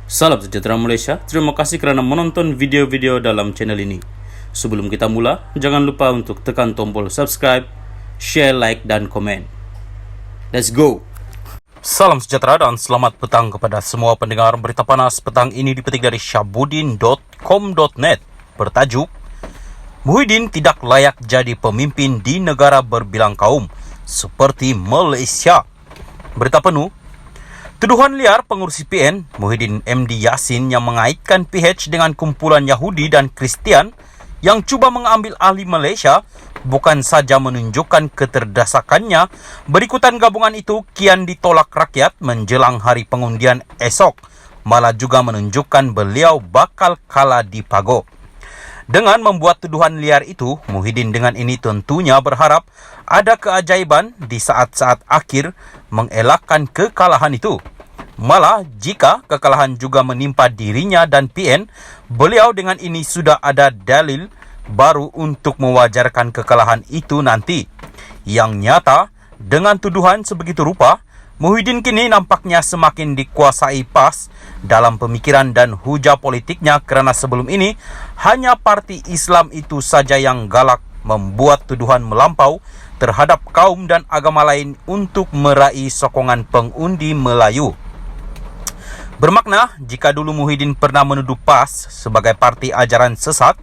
Salam sejahtera Malaysia, terima kasih kerana menonton video-video dalam channel ini. Sebelum kita mula, jangan lupa untuk tekan tombol subscribe, share, like, dan komen. Let's go! Salam sejahtera dan selamat petang kepada semua pendengar berita panas petang ini dipetik dari syahbudin.com.net bertajuk Muhyiddin tidak layak jadi pemimpin di negara berbilang kaum seperti Malaysia. Berita penuh. Tuduhan liar pengurusi PN, Muhyiddin MD Yassin yang mengaitkan PH dengan kumpulan Yahudi dan Kristian yang cuba mengambil ahli Malaysia bukan saja menunjukkan keterdesakannya, berikutan gabungan itu kian ditolak rakyat menjelang hari pengundian esok, malah juga menunjukkan beliau bakal kalah di Pago. Dengan membuat tuduhan liar itu, Muhyiddin dengan ini tentunya berharap ada keajaiban di saat-saat akhir mengelakkan kekalahan itu. Malah, jika kekalahan juga menimpa dirinya dan PN, beliau dengan ini sudah ada dalil baru untuk mewajarkan kekalahan itu nanti. Yang nyata, dengan tuduhan sebegitu rupa, Muhyiddin kini nampaknya semakin dikuasai PAS dalam pemikiran dan hujah politiknya kerana sebelum ini hanya parti Islam itu saja yang galak membuat tuduhan melampau terhadap kaum dan agama lain untuk meraih sokongan pengundi Melayu. Bermakna, jika dulu Muhyiddin pernah menuduh PAS sebagai parti ajaran sesat,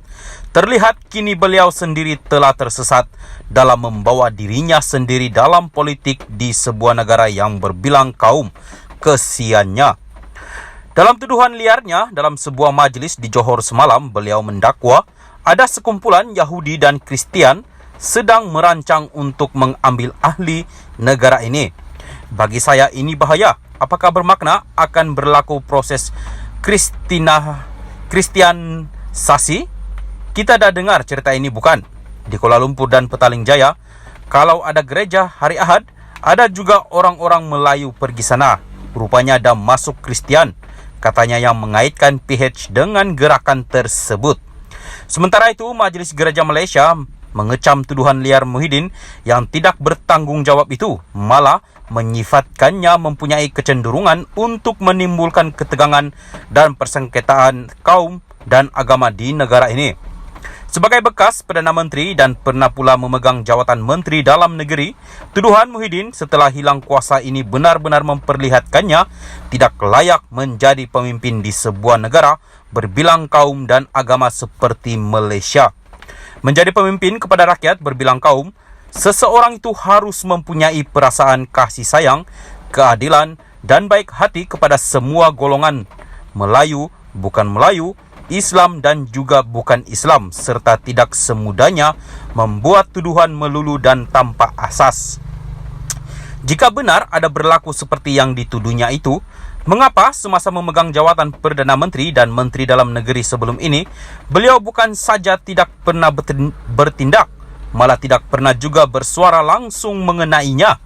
terlihat kini beliau sendiri telah tersesat dalam membawa dirinya sendiri dalam politik di sebuah negara yang berbilang kaum. Kesiannya. Dalam tuduhan liarnya, dalam sebuah majlis di Johor semalam, beliau mendakwa ada sekumpulan Yahudi dan Kristian sedang merancang untuk mengambil ahli negara ini. Bagi saya ini bahaya. Apakah bermakna akan berlaku proses kristianisasi? Kita dah dengar cerita ini bukan? Di Kuala Lumpur dan Petaling Jaya, kalau ada gereja hari Ahad, ada juga orang-orang Melayu pergi sana. Rupanya ada masuk Kristian, katanya yang mengaitkan PH dengan gerakan tersebut. Sementara itu, Majlis Gereja Malaysia mengecam tuduhan liar Muhyiddin yang tidak bertanggung jawab itu, malah menyifatkannya mempunyai kecenderungan untuk menimbulkan ketegangan dan persengketaan kaum dan agama di negara ini. Sebagai bekas Perdana Menteri dan pernah pula memegang jawatan Menteri Dalam Negeri, tuduhan Muhyiddin setelah hilang kuasa ini benar-benar memperlihatkannya tidak layak menjadi pemimpin di sebuah negara berbilang kaum dan agama seperti Malaysia. Menjadi pemimpin kepada rakyat berbilang kaum, seseorang itu harus mempunyai perasaan kasih sayang, keadilan dan baik hati kepada semua golongan, Melayu, bukan Melayu, Islam dan juga bukan Islam, serta tidak semudahnya membuat tuduhan melulu dan tanpa asas. Jika benar ada berlaku seperti yang dituduhnya itu, mengapa semasa memegang jawatan Perdana Menteri dan Menteri Dalam Negeri sebelum ini, beliau bukan saja tidak pernah bertindak, malah tidak pernah juga bersuara langsung mengenainya?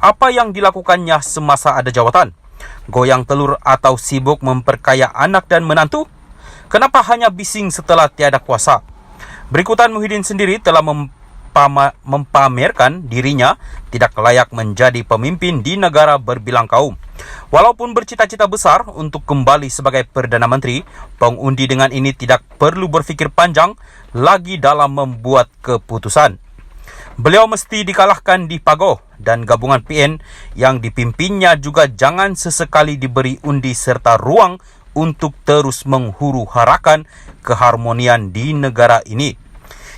Apa yang dilakukannya semasa ada jawatan? Goyang telur atau sibuk memperkaya anak dan menantu? Kenapa hanya bising setelah tiada kuasa? Berikutan Muhyiddin sendiri telah mempamerkan dirinya tidak layak menjadi pemimpin di negara berbilang kaum. Walaupun bercita-cita besar untuk kembali sebagai Perdana Menteri, pengundi dengan ini tidak perlu berfikir panjang lagi dalam membuat keputusan. Beliau mesti dikalahkan di Pago dan gabungan PN yang dipimpinnya juga jangan sesekali diberi undi serta ruang untuk terus menghuru-harakan keharmonian di negara ini.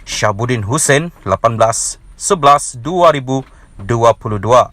Syahbudin Hussein, 18/11/2022.